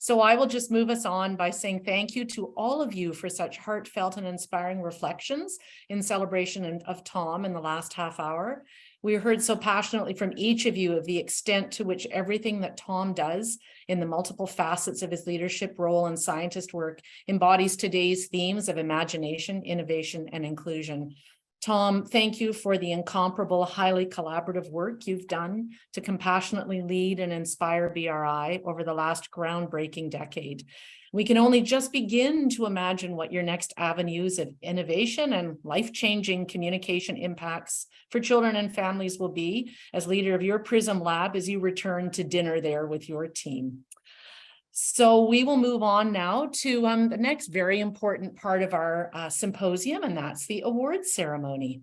So I will just move us on by saying thank you to all of you for such heartfelt and inspiring reflections in celebration of Tom in the last half hour. We heard so passionately from each of you of the extent to which everything that Tom does in the multiple facets of his leadership role and scientist work embodies today's themes of imagination, innovation, and inclusion. Tom, thank you for the incomparable, highly collaborative work you've done to compassionately lead and inspire BRI over the last groundbreaking decade. We can only just begin to imagine what your next avenues of innovation and life-changing communication impacts for children and families will be as leader of your PRISM Lab as you return to dinner there with your team. So we will move on now to the next very important part of our symposium, and that's the awards ceremony.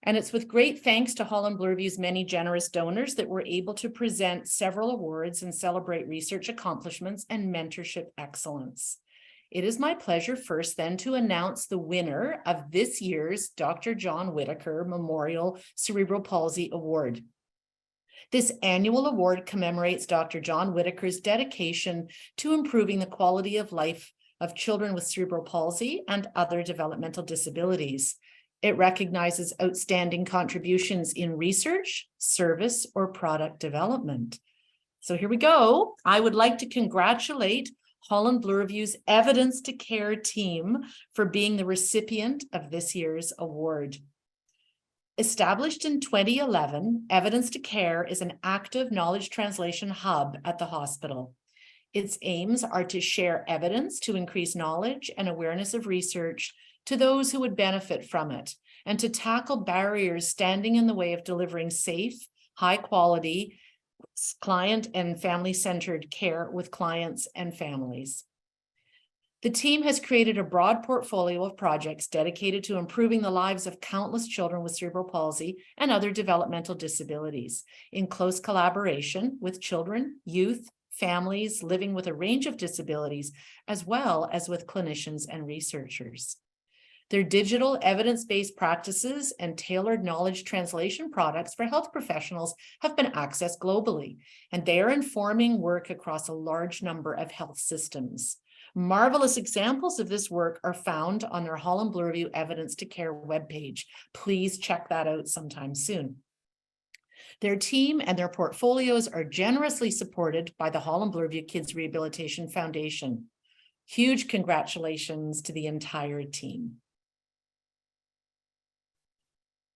And it's with great thanks to Holland Bloor View's many generous donors that we're able to present several awards and celebrate research accomplishments and mentorship excellence. It is my pleasure first then to announce the winner of this year's Dr. John Whitaker Memorial Cerebral Palsy Award. This annual award commemorates Dr. John Whitaker's dedication to improving the quality of life of children with cerebral palsy and other developmental disabilities. It recognizes outstanding contributions in research, service, or product development. So here we go. I would like to congratulate Holland Bloor View's Evidence to Care team for being the recipient of this year's award. Established in 2011, Evidence to Care is an active knowledge translation hub at the hospital. Its aims are to share evidence to increase knowledge and awareness of research to those who would benefit from it, and to tackle barriers standing in the way of delivering safe, high-quality, client and family-centered care with clients and families. The team has created a broad portfolio of projects dedicated to improving the lives of countless children with cerebral palsy and other developmental disabilities, in close collaboration with children, youth, families living with a range of disabilities, as well as with clinicians and researchers. Their digital evidence-based practices and tailored knowledge translation products for health professionals have been accessed globally, and they are informing work across a large number of health systems. Marvelous examples of this work are found on their Holland Bloor View Evidence to Care webpage. Please check that out sometime soon. Their team and their portfolios are generously supported by the Holland Bloor View Kids Rehabilitation Foundation. Huge congratulations to the entire team.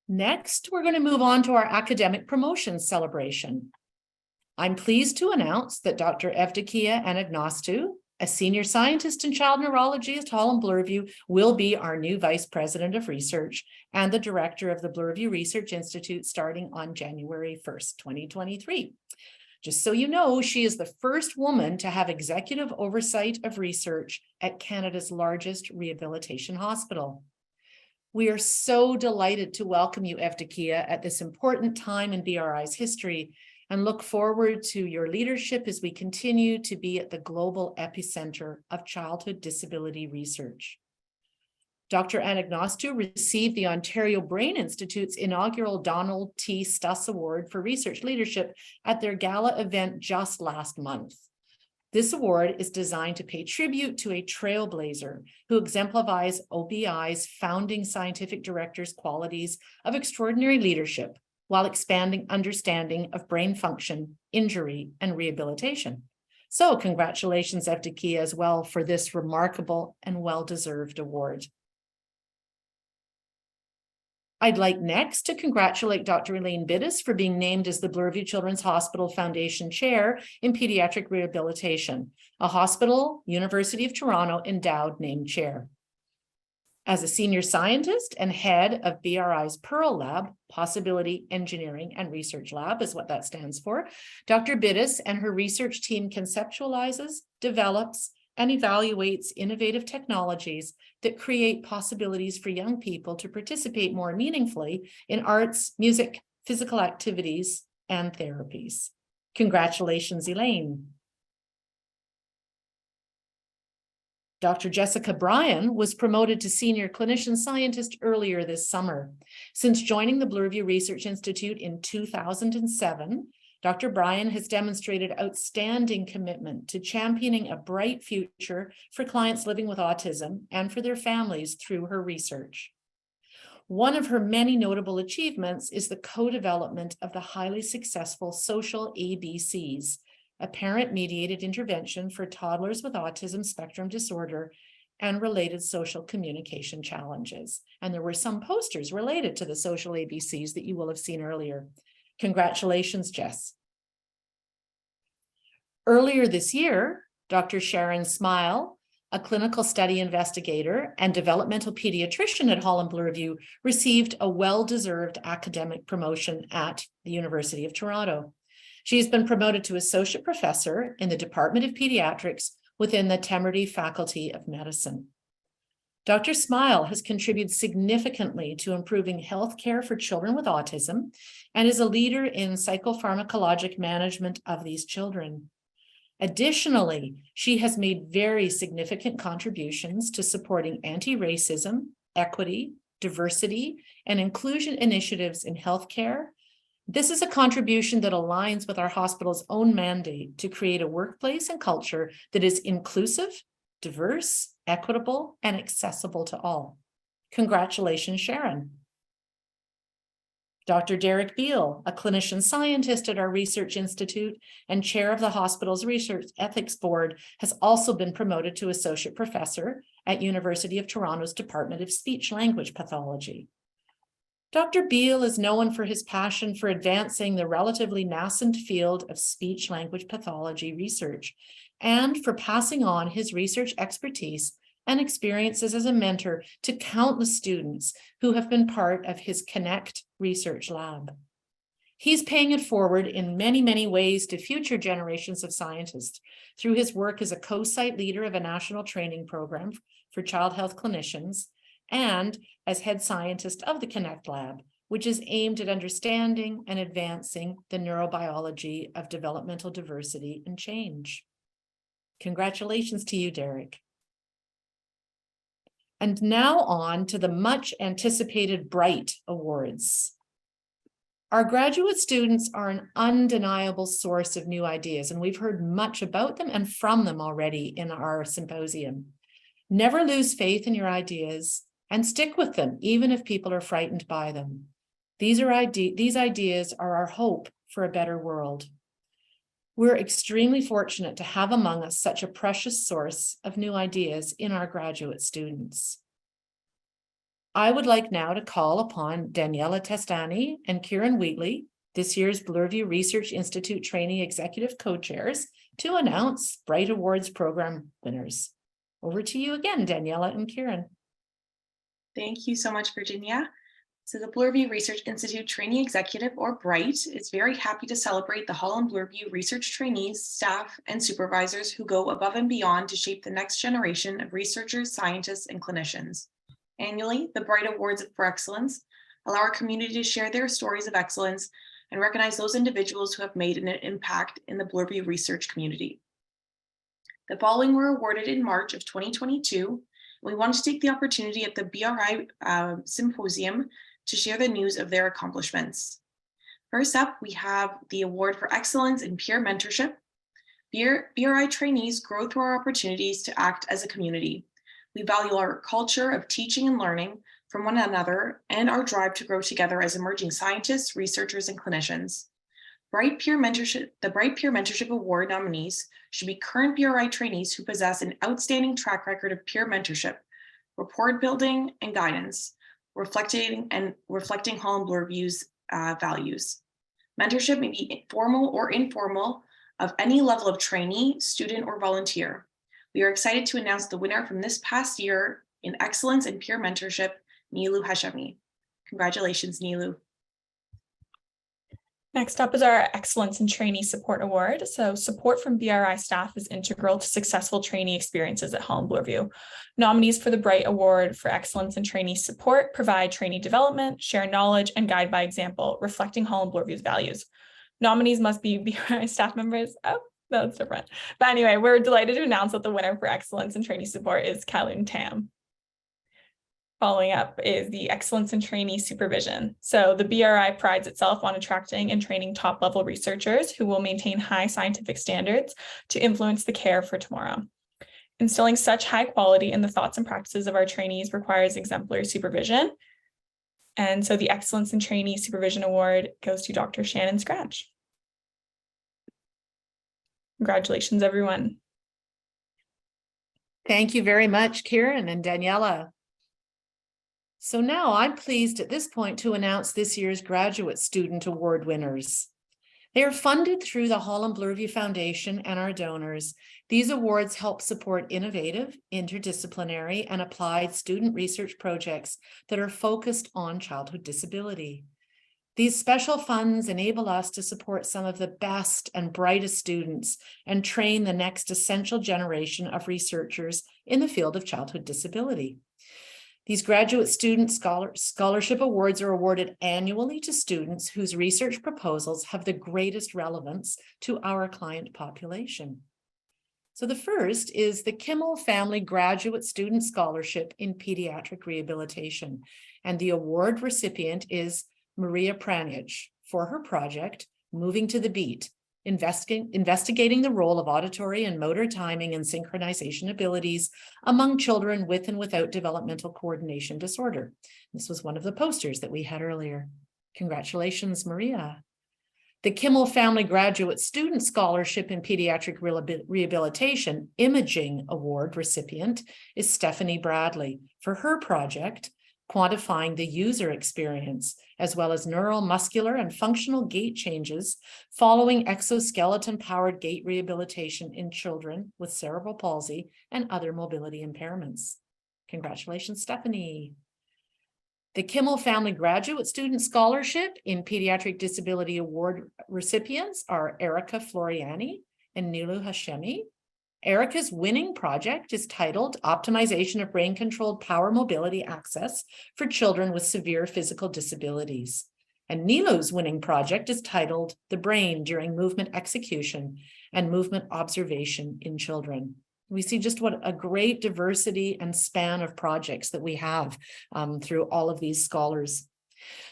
Next, we're going to move on to our academic promotion celebration. I'm pleased to announce that Dr. Evdokia Anagnostou, a senior scientist in child neurology at Holland Bloor View, will be our new Vice President of Research and the Director of the Bloor View Research Institute starting on January 1st, 2023. Just so you know, she is the first woman to have executive oversight of research at Canada's largest rehabilitation hospital. We are so delighted to welcome you, Evdokia, at this important time in BRI's history, and look forward to your leadership as we continue to be at the global epicenter of childhood disability research. Dr. Anagnostou received the Ontario Brain Institute's inaugural Donald T. Stuss Award for Research Leadership at their gala event just last month. This award is designed to pay tribute to a trailblazer who exemplifies OBI's founding scientific director's qualities of extraordinary leadership, while expanding understanding of brain function, injury, and rehabilitation. So congratulations, Evdokia, as well for this remarkable and well-deserved award. I'd like next to congratulate Dr. Elaine Bittis for being named as the Bloor View Children's Hospital Foundation Chair in Pediatric Rehabilitation, a hospital, University of Toronto endowed named chair. As a senior scientist and head of BRI's Pearl Lab, Possibility Engineering and Research Lab is what that stands for, Dr. Bittis and her research team conceptualizes, develops, and evaluates innovative technologies that create possibilities for young people to participate more meaningfully in arts, music, physical activities, and therapies. Congratulations, Elaine. Dr. Jessica Bryan was promoted to senior clinician scientist earlier this summer. Since joining the Bloor View Research Institute in 2007, Dr. Bryan has demonstrated outstanding commitment to championing a bright future for clients living with autism and for their families through her research. One of her many notable achievements is the co-development of the highly successful Social ABCs, a parent-mediated intervention for toddlers with autism spectrum disorder and related social communication challenges. And there were some posters related to the Social ABCs that you will have seen earlier. Congratulations, Jess. Earlier this year, Dr. Sharon Smile, a clinical study investigator and developmental pediatrician at Holland Bloorview, received a well-deserved academic promotion at the University of Toronto. She has been promoted to associate professor in the Department of Pediatrics within the Temerty Faculty of Medicine. Dr. Smile has contributed significantly to improving healthcare for children with autism and is a leader in psychopharmacologic management of these children. Additionally, she has made very significant contributions to supporting anti-racism, equity, diversity, and inclusion initiatives in healthcare. This is a contribution that aligns with our hospital's own mandate to create a workplace and culture that is inclusive, diverse, equitable, and accessible to all. Congratulations, Sharon. Dr. Derek Beal, a clinician scientist at our research institute and chair of the hospital's research ethics board, has also been promoted to associate professor at University of Toronto's Department of Speech Language Pathology. Dr. Beal is known for his passion for advancing the relatively nascent field of speech language pathology research and for passing on his research expertise and experiences as a mentor to countless students who have been part of his Connect research lab. He's paying it forward in many, many ways to future generations of scientists through his work as a co-site leader of a national training program for child health clinicians and as head scientist of the Connect lab, which is aimed at understanding and advancing the neurobiology of developmental diversity and change. Congratulations to you, Derek. And now on to the much anticipated Bright Awards. Our graduate students are an undeniable source of new ideas, and we've heard much about them and from them already in our symposium. Never lose faith in your ideas and stick with them, even if people are frightened by them. These ideas are our hope for a better world. We're extremely fortunate to have among us such a precious source of new ideas in our graduate students. I would like now to call upon Daniela Testani and Kieran Wheatley, this year's Bloorview Research Institute Trainee Executive Co-Chairs, to announce Bright Awards program winners. Over to you again, Daniela and Kieran. Thank you so much, Virginia. So the Bloorview Research Institute Trainee Executive, or BRIGHT, is very happy to celebrate the Holland Bloorview research trainees, staff, and supervisors who go above and beyond to shape the next generation of researchers, scientists, and clinicians. Annually, the BRIGHT Awards for Excellence allow our community to share their stories of excellence and recognize those individuals who have made an impact in the Bloorview research community. The following were awarded in March of 2022. We want to take the opportunity at the BRI Symposium to share the news of their accomplishments. First up, we have the Award for Excellence in Peer Mentorship. BRI trainees grow through our opportunities to act as a community. We value our culture of teaching and learning from one another and our drive to grow together as emerging scientists, researchers, and clinicians. The Bright Peer Mentorship Award nominees should be current BRI trainees who possess an outstanding track record of peer mentorship, rapport building, and guidance, reflecting Holland Bloorview's values. Mentorship may be formal or informal of any level of trainee, student, or volunteer. We are excited to announce the winner from this past year in Excellence in Peer Mentorship, Nilu Hashemi. Congratulations, Nilu. Next up is our Excellence in Trainee Support Award. So support from BRI staff is integral to successful trainee experiences at Holland Bloorview. Nominees for the Bright Award for Excellence in Trainee Support provide trainee development, share knowledge, and guide by example, reflecting Holland Bloorview's values. Nominees must be BRI staff members. Oh, that's different. But anyway, we're delighted to announce that the winner for Excellence in Trainee Support is Kowloon Tam. Following up is the excellence in trainee supervision. So the BRI prides itself on attracting and training top-level researchers who will maintain high scientific standards to influence the care for tomorrow. Instilling such high quality in the thoughts and practices of our trainees requires exemplary supervision. And so the Excellence in Trainee Supervision Award goes to Dr. Shannon Scratch. Congratulations, everyone. Thank you very much, Kieran and Daniela. So now I'm pleased at this point to announce this year's Graduate Student Award winners. They are funded through the Holland Bloorview Foundation and our donors. These awards help support innovative, interdisciplinary, and applied student research projects that are focused on childhood disability. These special funds enable us to support some of the best and brightest students and train the next essential generation of researchers in the field of childhood disability. These Graduate Student Scholarship Awards are awarded annually to students whose research proposals have the greatest relevance to our client population. So the first is the Kimmel Family Graduate Student Scholarship in Pediatric Rehabilitation, and the award recipient is Maria Pranjic for her project, Moving to the Beat, investigating the role of auditory and motor timing and synchronization abilities among children with and without developmental coordination disorder. This was one of the posters that we had earlier. Congratulations, Maria. The Kimmel Family Graduate Student Scholarship in Pediatric Rehabilitation Imaging Award recipient is Stephanie Bradley for her project, Quantifying the User Experience, as well as neural, muscular, and functional gait changes following exoskeleton-powered gait rehabilitation in children with cerebral palsy and other mobility impairments. Congratulations, Stephanie. The Kimmel Family Graduate Student Scholarship in Pediatric Disability Award recipients are Erica Floriani and Nilu Hashemi. Erica's winning project is titled Optimization of Brain-Controlled Power Mobility Access for Children with Severe Physical Disabilities. And Nilu's winning project is titled The Brain During Movement Execution and Movement Observation in Children. We see just what a great diversity and span of projects that we have through all of these scholars.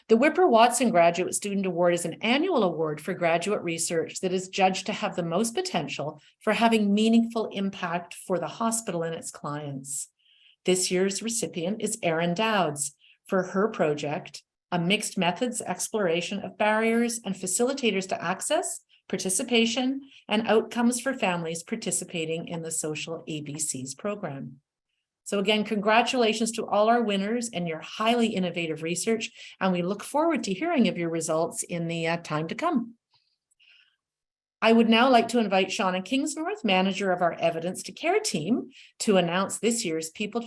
The Whipper-Watson Graduate Student Award is an annual award for graduate research that is judged to have the most potential for having meaningful impact for the hospital and its clients. This year's recipient is Erin Dowds for her project, A Mixed Methods Exploration of Barriers and Facilitators to Access, Participation, and Outcomes for Families Participating in the Social ABCs program. So again, congratulations to all our winners and your highly innovative research, and we look forward to hearing of your results in the time to come. I would now like to invite Shauna Kingsnorth, manager of our Evidence to Care team, to announce this year's People's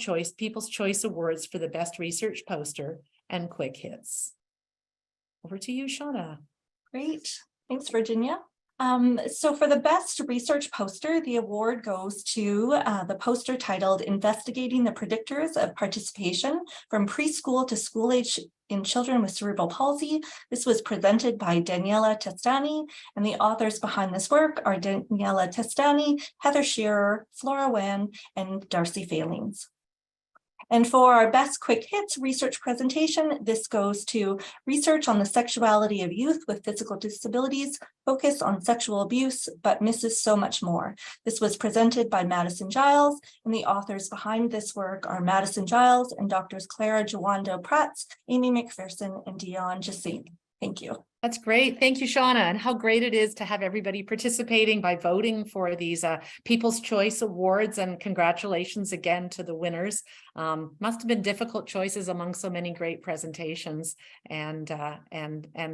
Choice Awards for the Best Research Poster and Quick Hits. Over to you, Shauna. Great. Thanks, Virginia. So for the best research poster, the award goes to the poster titled Investigating the Predictors of Participation from Preschool to School Age in Children with Cerebral Palsy. This was presented by Daniela Testani, and the authors behind this work are Daniela Testani, Heather Shearer, Flora Wan, and Darcy Failings. And for our best quick hits research presentation, this goes to research on the sexuality of youth with physical disabilities, focus on sexual abuse, but misses so much more. This was presented by Madison Giles, and the authors behind this work are Madison Giles and Drs. Clara Jawando Prats, Amy McPherson, and Dion Jacine. Thank you. That's great. Thank you, Shauna. And how great it is to have everybody participating by voting for these People's Choice Awards. And congratulations again to the winners. Must have been difficult choices among so many great presentations and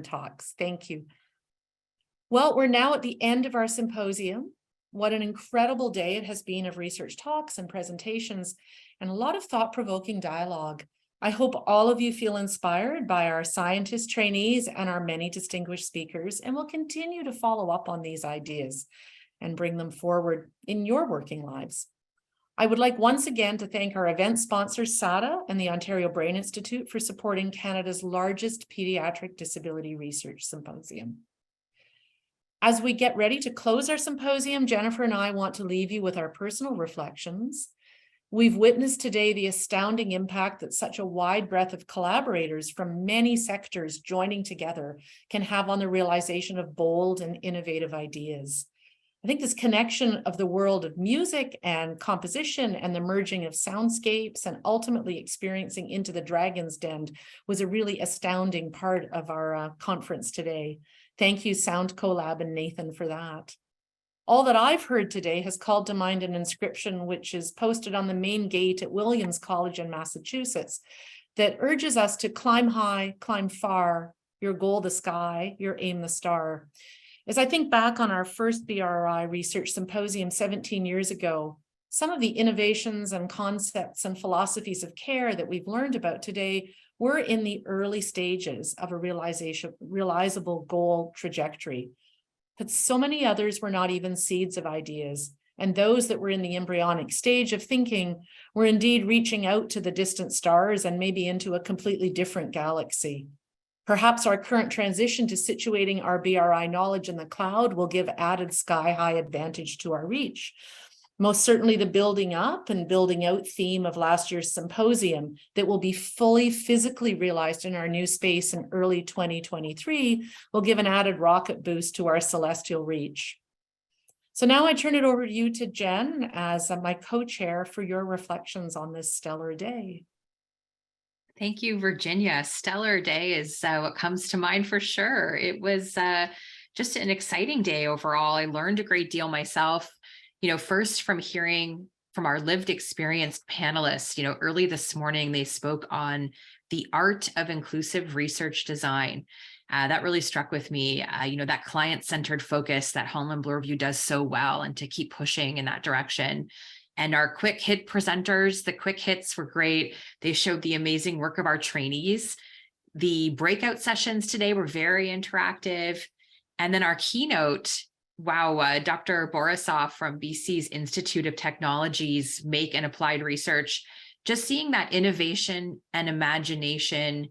talks. Thank you. Well, we're now at the end of our symposium. What an incredible day it has been of research talks and presentations and a lot of thought-provoking dialogue. I hope all of you feel inspired by our scientist trainees and our many distinguished speakers, and will continue to follow up on these ideas and bring them forward in your working lives. I would like once again to thank our event sponsors, SADA and the Ontario Brain Institute, for supporting Canada's largest pediatric disability research symposium. As we get ready to close our symposium, Jennifer and I want to leave you with our personal reflections. We've witnessed today the astounding impact that such a wide breadth of collaborators from many sectors joining together can have on the realization of bold and innovative ideas. I think this connection of the world of music and composition and the merging of soundscapes and ultimately experiencing Into the Dragon's Den was a really astounding part of our conference today. Thank you, Sound Collab and Nathan, for that. All that I've heard today has called to mind an inscription which is posted on the main gate at Williams College in Massachusetts that urges us to climb high, climb far, your goal the sky, your aim the star. As I think back on our first BRI research symposium 17 years ago, some of the innovations and concepts and philosophies of care that we've learned about today were in the early stages of a realizable goal trajectory. But so many others were not even seeds of ideas, and those that were in the embryonic stage of thinking were indeed reaching out to the distant stars and maybe into a completely different galaxy. Perhaps our current transition to situating our BRI knowledge in the cloud will give added sky-high advantage to our reach. Most certainly the building up and building out theme of last year's symposium that will be fully physically realized in our new space in early 2023 will give an added rocket boost to our celestial reach. So now I turn it over to you, to Jen, as my co-chair for your reflections on this stellar day. Thank you, Virginia. Stellar day is what comes to mind for sure. It was just an exciting day overall. I learned a great deal myself. First from hearing from our lived experience panelists, early this morning, they spoke on the art of inclusive research design. That really struck with me, that client-centered focus that Holland Bloorview does so well, and to keep pushing in that direction. And our quick hit presenters, the quick hits were great. They showed the amazing work of our trainees. The breakout sessions today were very interactive. And then our keynote, wow, Dr. Borisov from BC's Institute of Technology's Make and Applied Research, just seeing that innovation and imagination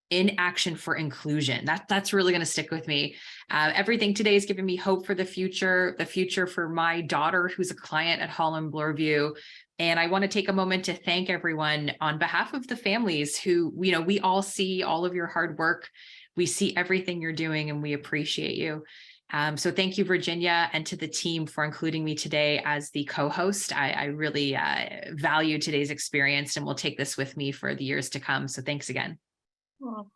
in action for inclusion. That's really going to stick with me. Everything today has given me hope for the future for my daughter, who's a client at Holland Bloorview. And I want to take a moment to thank everyone on behalf of the families who, we all see all of your hard work. We see everything you're doing and we appreciate you. So thank you, Virginia, and to the team for including me today as the co-host. I really value today's experience and will take this with me for the years to come. So thanks again. Well,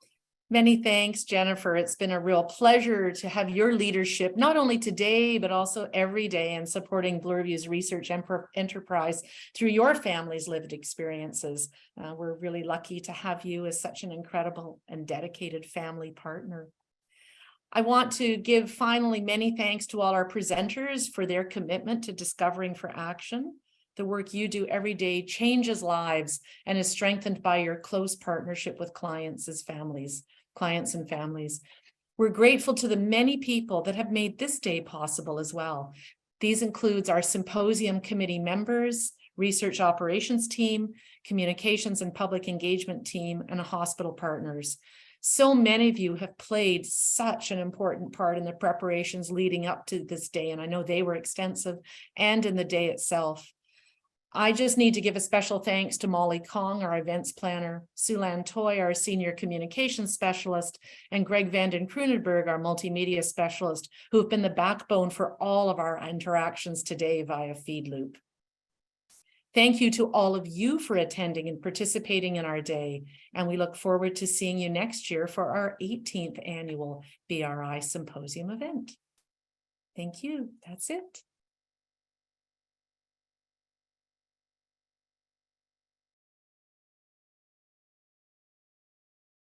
many thanks, Jennifer. It's been a real pleasure to have your leadership, not only today, but also every day in supporting Bloorview's research enterprise through your family's lived experiences. We're really lucky to have you as such an incredible and dedicated family partner. I want to give finally many thanks to all our presenters for their commitment to discovering for action. The work you do every day changes lives and is strengthened by your close partnership with clients and families. We're grateful to the many people that have made this day possible as well. These includes our symposium committee members, research operations team, communications and public engagement team, and hospital partners. So many of you have played such an important part in the preparations leading up to this day, and I know they were extensive, and in the day itself. I just need to give a special thanks to Molly Kong, our events planner, Sue-Lan Toy, our senior communications specialist, and Greg Vanden Kroonenberg, our multimedia specialist, who have been the backbone for all of our interactions today via FeedLoop. Thank you to all of you for attending and participating in our day, and we look forward to seeing you next year for our 18th annual BRI Symposium event. Thank you. That's it.